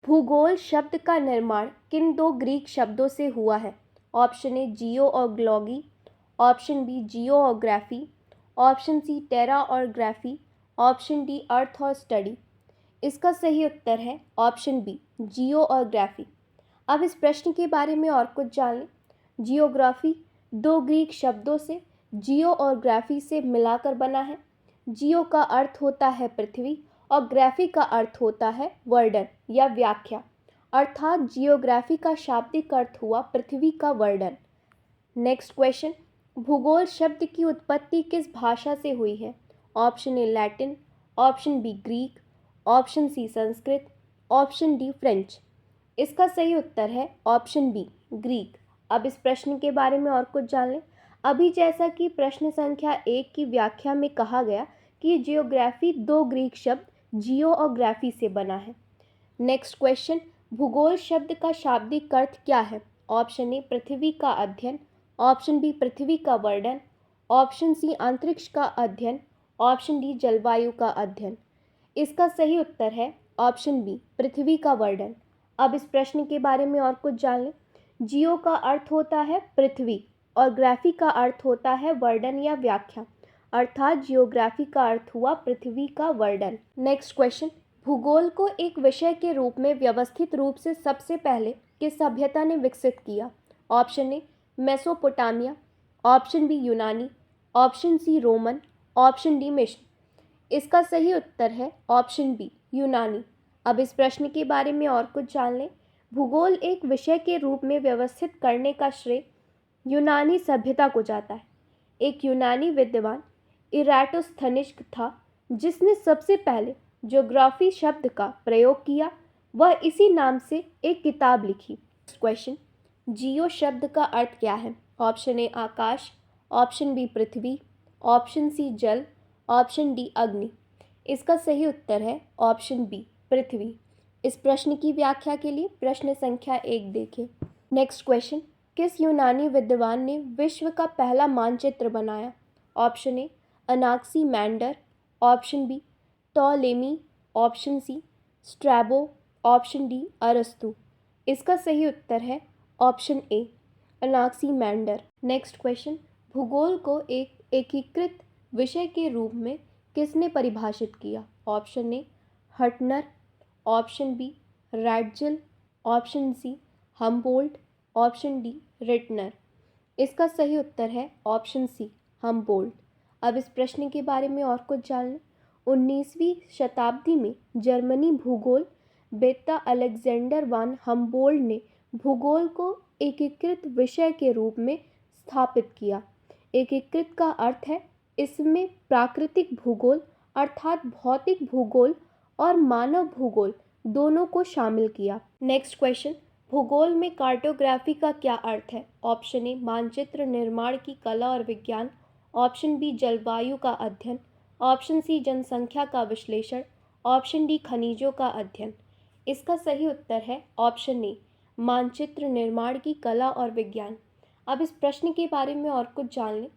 भूगोल शब्द का निर्माण किन दो ग्रीक शब्दों से हुआ है? ऑप्शन ए जियो और ग्लॉगी, ऑप्शन बी जियो और ग्राफी, ऑप्शन सी टेरा और ग्राफी, ऑप्शन डी अर्थ और स्टडी। इसका सही उत्तर है ऑप्शन बी जियो और ग्राफी। अब इस प्रश्न के बारे में और कुछ जान लें। जियोग्राफी दो ग्रीक शब्दों से जियो और ग्राफी से मिलाकर बना है। जियो का अर्थ होता है पृथ्वी और ग्राफी का अर्थ होता है वर्णन या व्याख्या, अर्थात जियोग्राफी का शाब्दिक अर्थ हुआ पृथ्वी का वर्णन। नेक्स्ट क्वेश्चन, भूगोल शब्द की उत्पत्ति किस भाषा से हुई है? Option A Latin, option B Greek, option C Sanskrit, option D French. इसका सही उत्तर है ऑप्शन बी ग्रीक। अब इस प्रश्न के बारे में और कुछ जान लें। अभी जैसा कि प्रश्न संख्या 1 की व्याख्या में कहा गया कि जियोग्राफी दो ग्रीक शब्द जियो और ग्राफी से बना है। नेक्स्ट क्वेश्चन, भूगोल शब्द का शाब्दिक अर्थ क्या है? ऑप्शन ए पृथ्वी का अध्ययन, ऑप्शन बी पृथ्वी का वर्णन, ऑप्शन सी अंतरिक्ष का अध्ययन, ऑप्शन डी जलवायु का अध्ययन। इसका सही उत्तर है ऑप्शन बी पृथ्वी का वर्णन। अब इस प्रश्न के बारे में और कुछ जान लें। जियो का अर्थ होता है पृथ्वी और ग्राफी का अर्थ होता है वर्णन या व्याख्या, अर्थात जियोग्राफी का अर्थ हुआ पृथ्वी का वर्णन। नेक्स्ट क्वेश्चन, भूगोल को एक विषय के रूप में व्यवस्थित रूप से सबसे पहले किस सभ्यता ने विकसित किया? Option A Mesopotamia, option B यूनानी, option C Roman, option D मिस्र। इसका सही उत्तर है ऑप्शन बी यूनानी। अब इस प्रश्न के बारे में और कुछ जान लें। भूगोल एक विषय के रूप में व्यवस्थित करने का श्रेय यूनानी सभ्यता को जाता है। एक यूनानी विद्वान इराटोस्थनीज था जिसने सबसे पहले ज्योग्राफी शब्द का प्रयोग किया। वह इसी नाम से एक किताब लिखी। क्वेश्चन, जियो शब्द का अर्थ क्या है? ऑप्शन ए आकाश, ऑप्शन बी पृथ्वी, ऑप्शन सी जल, ऑप्शन डी अग्नि। इसका सही उत्तर है ऑप्शन बी पृथ्वी। इस प्रश्न की व्याख्या के लिए प्रश्न संख्या 1 देखें। नेक्स्ट क्वेश्चन, किस यूनानी विद्वान ने विश्व का पहला मानचित्र बनाया? Option A Anaximander, option B Ptolemy, option C Strabo, option D अरस्तु। इसका सही उत्तर है option A Anaximander. Next question, भूगोल को एक एकीकृत विषय के रूप में किसने परिभाषित किया? Option A Hettner, option B Ratzel, option C Humboldt, option D Ritter. इसका सही उत्तर है ऑप्शन सी हम्बोल्ट। अब इस प्रश्न के बारे में और कुछ जान लें। 19वीं शताब्दी में जर्मनी भूगोल वेत्ता अलेक्जेंडर वान हम्बोल्ट ने भूगोल को एकीकृत विषय के रूप में स्थापित किया। एकीकृत का अर्थ है इसमें प्राकृतिक भूगोल अर्थात भौतिक भूगोल और मानव भूगोल दोनों को शामिल किया। नेक्स्ट क्वेश्चन, भूगोल में कार्टोग्राफी का क्या अर्थ है? ऑप्शन ए मानचित्र निर्माण की कला और विज्ञान, ऑप्शन बी जलवायु का अध्ययन, ऑप्शन सी जनसंख्या का विश्लेषण, ऑप्शन डी खनिजों का अध्ययन। इसका सही उत्तर है ऑप्शन ए मानचित्र निर्माण की कला और विज्ञान। अब इस प्रश्न के बारे में और कुछ जान लें।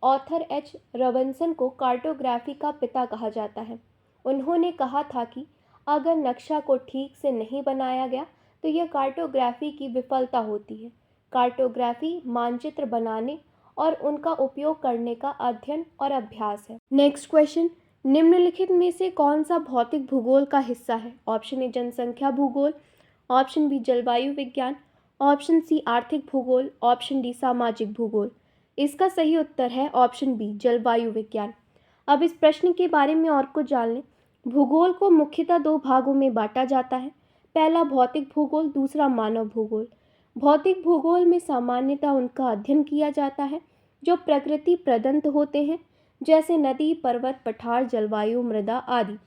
ऑथर एच रॉबिन्सन को कार्टोग्राफी का पिता कहा जाता है। उन्होंने कहा था कि अगर नक्शा को ठीक से नहीं बनाया गया तो यह कार्टोग्राफी की विफलता होती है। कार्टोग्राफी मानचित्र बनाने और उनका उपयोग करने का अध्ययन और अभ्यास है। नेक्स्ट क्वेश्चन, निम्नलिखित में से कौन सा भौतिक भूगोल का हिस्सा है? ऑप्शन ए जनसंख्या भूगोल, ऑप्शन बी जलवायु विज्ञान, ऑप्शन सी आर्थिक भूगोल, ऑप्शन डी सामाजिक भूगोल। इसका सही उत्तर है ऑप्शन बी जलवायु विज्ञान। अब इस प्रश्न के बारे में और कुछ जान लें। भूगोल को मुख्यतः दो भागों में बांटा जाता है। पहला भौतिक भूगोल, दूसरा मानव भूगोल। भौतिक भूगोल में सामान्यतः उनका अध्ययन किया जाता है जो प्रकृति प्रदत्त होते हैं, जैसे नदी, पर्वत, पठार, जलवायु, मृदा आदि।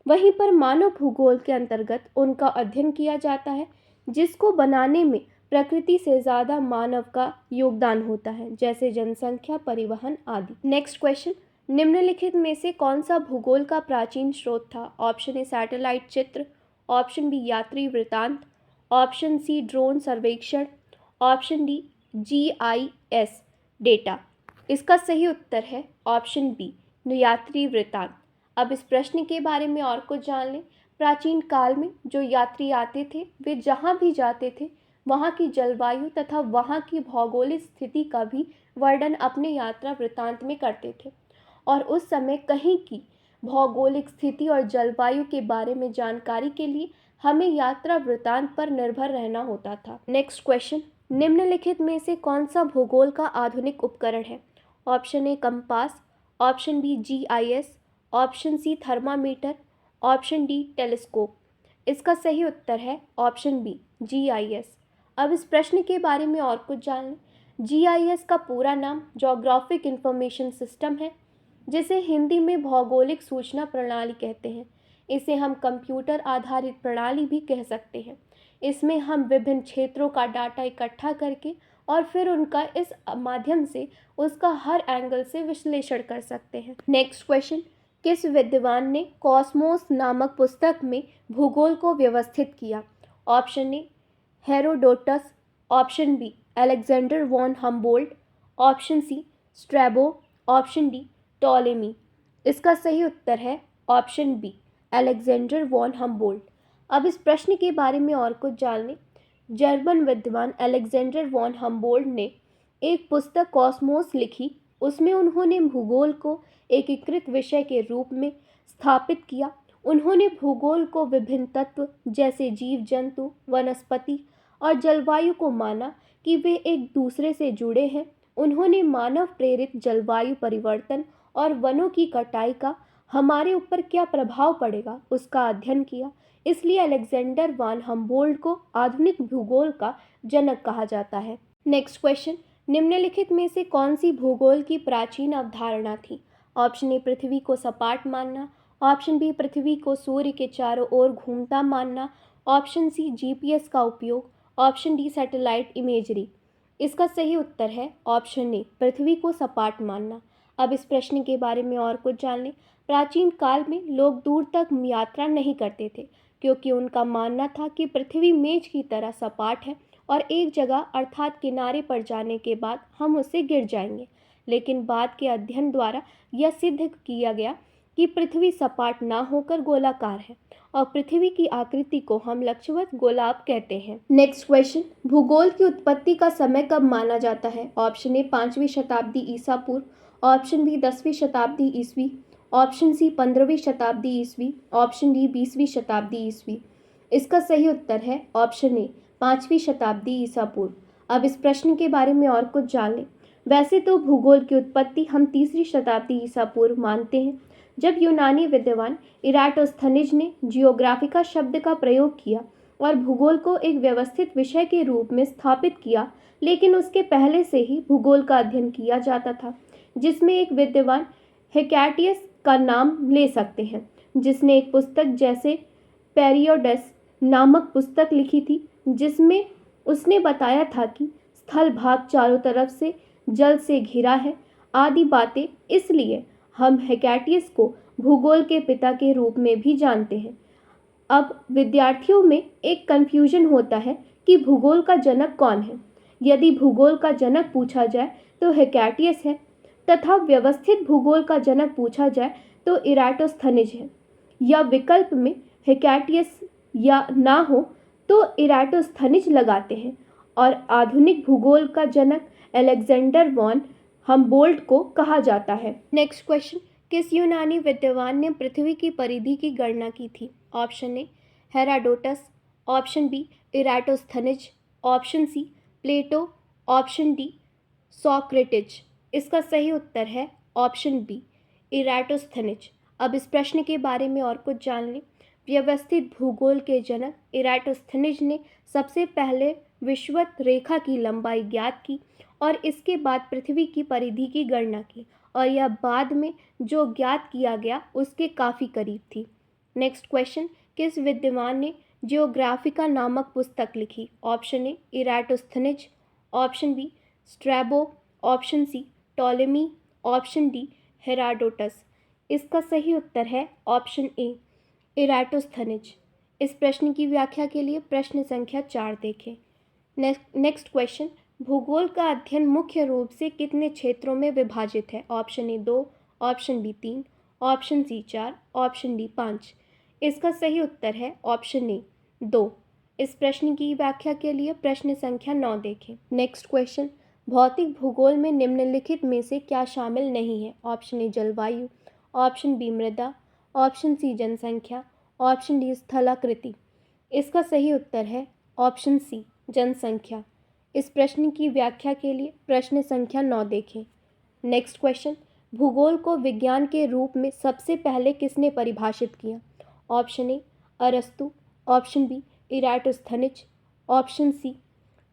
वहीं पर मानव भूगोल के अंतर्गत उनका अध्ययन किया जाता है जिसको बनाने में प्रकृति से ज़्यादा मानव का योगदान होता है, जैसे जनसंख्या, परिवहन आदि। नेक्स्ट क्वेश्चन, निम्नलिखित में से कौन सा भूगोल का प्राचीन स्रोत था? ऑप्शन ए सैटेलाइट चित्र, ऑप्शन बी यात्री वृत्तांत, ऑप्शन सी ड्रोन सर्वेक्षण, ऑप्शन डी GIS डेटा। इसका सही उत्तर है ऑप्शन बी यात्री वृत्तांत। अब इस प्रश्न के बारे में और कुछ जान लें। प्राचीन काल में जो यात्री आते थे वे जहाँ भी जाते थे वहाँ की जलवायु तथा वहाँ की भौगोलिक स्थिति का भी वर्णन अपने यात्रा वृत्तांत में करते थे और उस समय कहीं की भौगोलिक स्थिति और जलवायु के बारे में जानकारी के लिए हमें यात्रा वृत्तांत पर निर्भर रहना होता था। नेक्स्ट क्वेश्चन, निम्नलिखित में से कौन सा भूगोल का आधुनिक उपकरण है? Option A compass, option B GIS, option C thermometer, option D telescope. इसका सही उत्तर है ऑप्शन बी जीआईएस। अब इस प्रश्न के बारे में और कुछ जान लें। जीआईएस का पूरा नाम ज्योग्राफिक इंफॉर्मेशन सिस्टम है, जिसे हिंदी में भौगोलिक सूचना प्रणाली कहते हैं। इसे हम कंप्यूटर आधारित प्रणाली भी कह सकते हैं। इसमें हम विभिन्न क्षेत्रों का डाटा इकट्ठा करके और फिर उनका इस माध्यम से उसका हर एंगल से विश्लेषण कर सकते हैं। नेक्स्ट क्वेश्चन, किस विद्वान ने कॉस्मोस नामक पुस्तक में भूगोल को व्यवस्थित किया? Option A Herodotus, option B Alexander von Humboldt, option C Strabo, option D Ptolemy. इसका सही उत्तर है option B Alexander von Humboldt. अब इस प्रश्न के बारे में और कुछ जान लें। जर्मन विद्वान अलेक्जेंडर वॉन हम्बोल्ट ने एक पुस्तक कॉस्मोस लिखी। उसमें उन्होंने भूगोल को एकीकृत विषय के रूप में स्थापित किया। उन्होंने भूगोल को विभिन्न तत्व जैसे जीव जंतु, वनस्पति और जलवायु को माना कि वे एक दूसरे से जुड़े हैं। उन्होंने मानव प्रेरित जलवायु परिवर्तन और वनों की कटाई का हमारे ऊपर क्या प्रभाव पड़ेगा उसका अध्ययन किया। इसलिए अलेक्जेंडर वॉन हम्बोल्ट को आधुनिक भूगोल का जनक कहा जाता है। नेक्स्ट क्वेश्चन, निम्नलिखित में से कौन सी भूगोल की प्राचीन अवधारणा थी? ऑप्शन ए पृथ्वी को सपाट मानना, ऑप्शन बी पृथ्वी को सूर्य के चारों ओर घूमता मानना, ऑप्शन सी जीपीएस का उपयोग, ऑप्शन डी सैटेलाइट इमेजरी। इसका सही उत्तर है ऑप्शन ए पृथ्वी को सपाट मानना। अब इस प्रश्न के बारे में और कुछ जान लें। प्राचीन काल में लोग दूर तक यात्रा नहीं करते थे क्योंकि उनका मानना था कि पृथ्वी मेज की तरह सपाट है और एक जगह अर्थात किनारे पर जाने के बाद हम उससे गिर जाएंगे। लेकिन बाद के अध्ययन द्वारा यह सिद्ध किया गया कि पृथ्वी सपाट ना होकर गोलाकार है और पृथ्वी की आकृति को हम लक्षवत गोलाभ कहते हैं। नेक्स्ट क्वेश्चन, भूगोल की उत्पत्ति का समय कब माना जाता है? ऑप्शन ए 5वीं शताब्दी ईसा पूर्व, ऑप्शन बी 10वीं शताब्दी ईस्वी, ऑप्शन सी 15वीं शताब्दी ईस्वी, ऑप्शन डी 20वीं शताब्दी ईस्वी। इसका सही उत्तर है ऑप्शन ए 5वीं शताब्दी ईसा पूर्व। अब इस प्रश्न के बारे में और कुछ जान लें। वैसे तो भूगोल की उत्पत्ति हम 3री शताब्दी ईसा पूर्व मानते हैं, जब यूनानी विद्वान इराटोस्थनीज ने जियोग्राफिका शब्द का प्रयोग किया और भूगोल को एक व्यवस्थित विषय के रूप में स्थापित किया। लेकिन उसके पहले से ही भूगोल का अध्ययन किया जाता था, जिसमें एक विद्वान हेक्याटियस का नाम ले सकते हैं, जिसने एक पुस्तक जैसे पेरियोडस नामक पुस्तक लिखी थी, जिसमें उसने बताया था कि स्थल भाग चारों तरफ से जल से घिरा है आदि बातें। इसलिए हम हेक्याटियस को भूगोल के पिता के रूप में भी जानते हैं। अब विद्यार्थियों में एक कन्फ्यूजन होता है कि भूगोल का जनक कौन है। यदि भूगोल का जनक पूछा जाए तो हेक्याटियस है तथा व्यवस्थित भूगोल का जनक पूछा जाए तो इराटोस्थनीज है। या विकल्प में हेक्याटियस या ना हो तो इराटोस्थनीज लगाते हैं और आधुनिक भूगोल का जनक अलेक्जेंडर वॉन हम्बोल्ट को कहा जाता है। नेक्स्ट क्वेश्चन, किस यूनानी विद्वान ने पृथ्वी की परिधि की गणना की थी? Option A Herodotus, option B Eratosthenes, option C Plato, option D Socrates. इसका सही उत्तर है ऑप्शन बी इराटोस्थनीज। अब इस प्रश्न के बारे में और कुछ जान लें। व्यवस्थित भूगोल के जनक इराटोस्थनीज ने सबसे पहले विषुवत रेखा की लंबाई ज्ञात की और इसके बाद पृथ्वी की परिधि की गणना की और यह बाद में जो ज्ञात किया गया उसके काफ़ी करीब थी। नेक्स्ट क्वेश्चन, किस विद्वान ने जियोग्राफिका नामक पुस्तक लिखी? Option A Eratosthenes, option B Strabo, option C Ptolemy, option D Herodotus. इसका सही उत्तर है ऑप्शन ए इराटोस्थनीज। इस प्रश्न की व्याख्या के लिए प्रश्न संख्या 4 देखें। नेक्स्ट क्वेश्चन, भूगोल का अध्ययन मुख्य रूप से कितने क्षेत्रों में विभाजित है? Option A 2, option B 3, option C 4, option D 5। इसका सही उत्तर है ऑप्शन ए 2। इस प्रश्न की व्याख्या के लिए प्रश्न संख्या 9 देखें। नेक्स्ट क्वेश्चन, भौतिक भूगोल में निम्नलिखित में से क्या शामिल नहीं है? ऑप्शन ए जलवायु, ऑप्शन बी मृदा, ऑप्शन सी जनसंख्या, ऑप्शन डी स्थलाकृति। इसका सही उत्तर है ऑप्शन सी जनसंख्या। इस प्रश्न की व्याख्या के लिए प्रश्न संख्या 9 देखें। नेक्स्ट क्वेश्चन, भूगोल को विज्ञान के रूप में सबसे पहले किसने परिभाषित किया? ऑप्शन ए अरस्तु, option B Eratosthenes, option C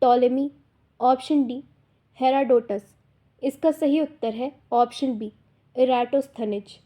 Ptolemy, option D Herodotus. इसका सही उत्तर है ऑप्शन बी इराटोस्थनीज।